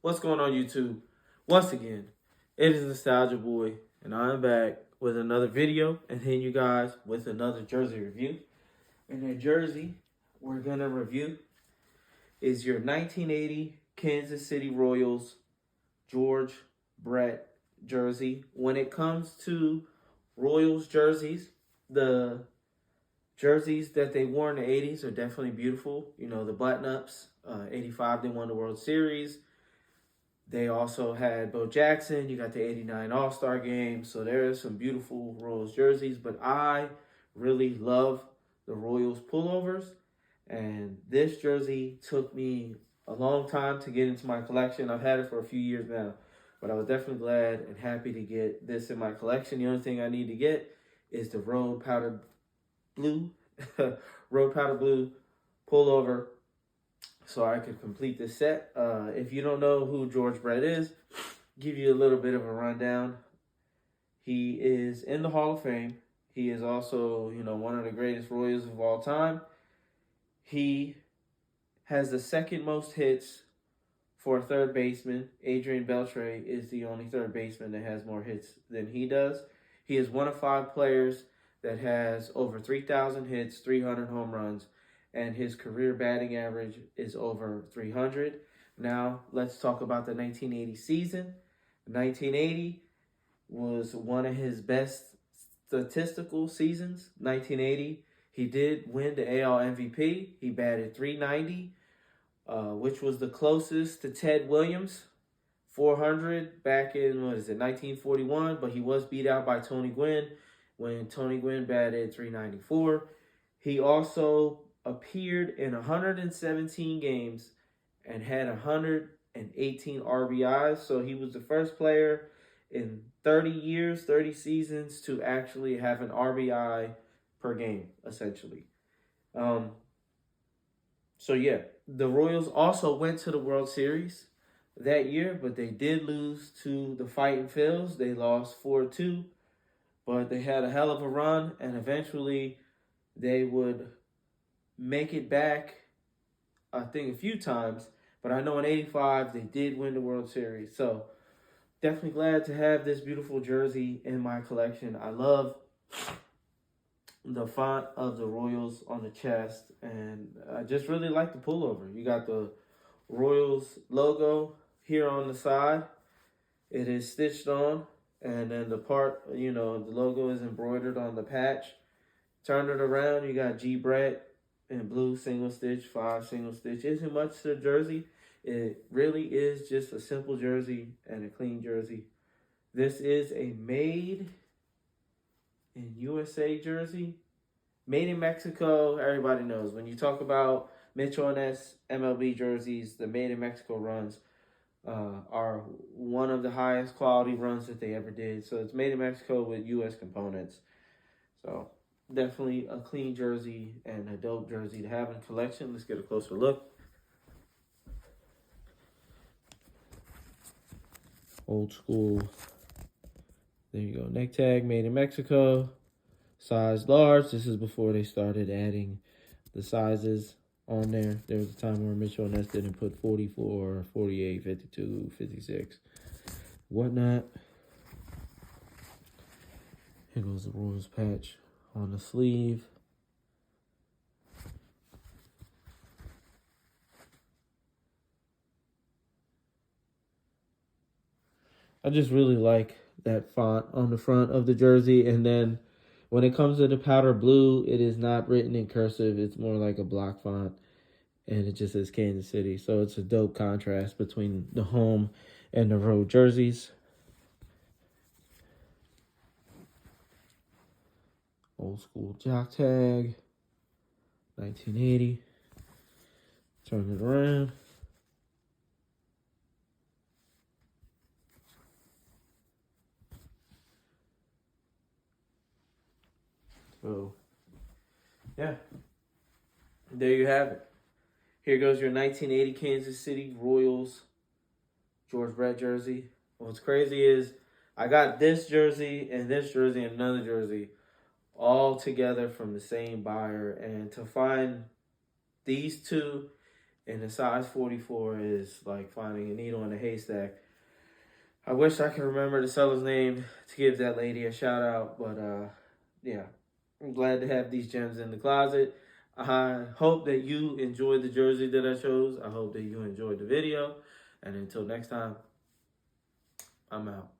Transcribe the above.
What's going on, YouTube? Once again, it is Nostalgia Boy, and I'm back with another video and hitting you guys with another jersey review. And the jersey we're gonna review is your 1980 Kansas City Royals George Brett jersey. When it comes to Royals jerseys, the jerseys that they wore in the 80s are definitely beautiful. You know, the button-ups. 85, they won the World Series. They also had Bo Jackson. You got the 89 All-Star game. So there are some beautiful Royals jerseys. But I really love the Royals pullovers. And this jersey took me a long time to get into my collection. I've had it for a few years now. But I was definitely glad and happy to get this in my collection. The only thing I need to get is the Road Powder Blue. Road Powder Blue pullover, so I could complete this set. If you don't know who George Brett is, give you a little bit of a rundown. He is in the Hall of Fame. He is also, one of the greatest Royals of all time. He has the second most hits for a third baseman. Adrian Beltre is the only third baseman that has more hits than he does. He is one of 5 players that has over 3,000 hits, 300 home runs, and his career batting average is over 300. Now, let's talk about the 1980 season. 1980 was one of his best statistical seasons. 1980, he did win the AL MVP. He batted .390, which was the closest to Ted Williams, 400 back in, 1941, but he was beat out by Tony Gwynn when Tony Gwynn batted .394. He also appeared in 117 games and had 118 RBIs. So he was the first player in 30 years, 30 seasons to actually have an RBI per game, essentially. So yeah, the Royals also went to the World Series that year, but they did lose to the Fighting Phils. They lost 4-2, but they had a hell of a run, and eventually they would make it back, I think, a few times. But I know in 85, they did win the World Series. So definitely glad to have this beautiful jersey in my collection. I love the font of the Royals on the chest, and I just really like the pullover. You got the Royals logo here on the side. It is stitched on, and then the part, the logo is embroidered on the patch. Turn it around, you got G. Brett in blue, single stitch, 5 single stitch. Isn't much to the jersey. It really is just a simple jersey and a clean jersey. This is a made in USA jersey. Made in Mexico, everybody knows. When you talk about Mitchell and Ness MLB jerseys, the Made in Mexico runs are one of the highest quality runs that they ever did. So it's made in Mexico with U.S. components. So definitely a clean jersey and a dope jersey to have in collection. Let's get a closer look. Old school. There you go. Neck tag, made in Mexico. Size large. This is before they started adding the sizes on there. There was a time where Mitchell and Ness didn't put 44, 48, 52, 56, whatnot. Here goes the Royals patch on the sleeve. I just really like that font on the front of the jersey. And then when it comes to the powder blue, it is not written in cursive. It's more like a block font. And it just says Kansas City. So it's a dope contrast between the home and the road jerseys. Old school jock tag. 1980. Turn it around. So, yeah. There you have it. Here goes your 1980 Kansas City Royals George Brett jersey. What's crazy is I got this jersey and another jersey all together from the same buyer. And to find these two And the size 44 is like finding a needle in a haystack. I wish I could remember the seller's name to give that lady a shout out, but yeah, I'm glad to have these gems in the closet. I hope that you enjoyed the jersey that I chose. I hope that you enjoyed the video. And until next time, I'm out.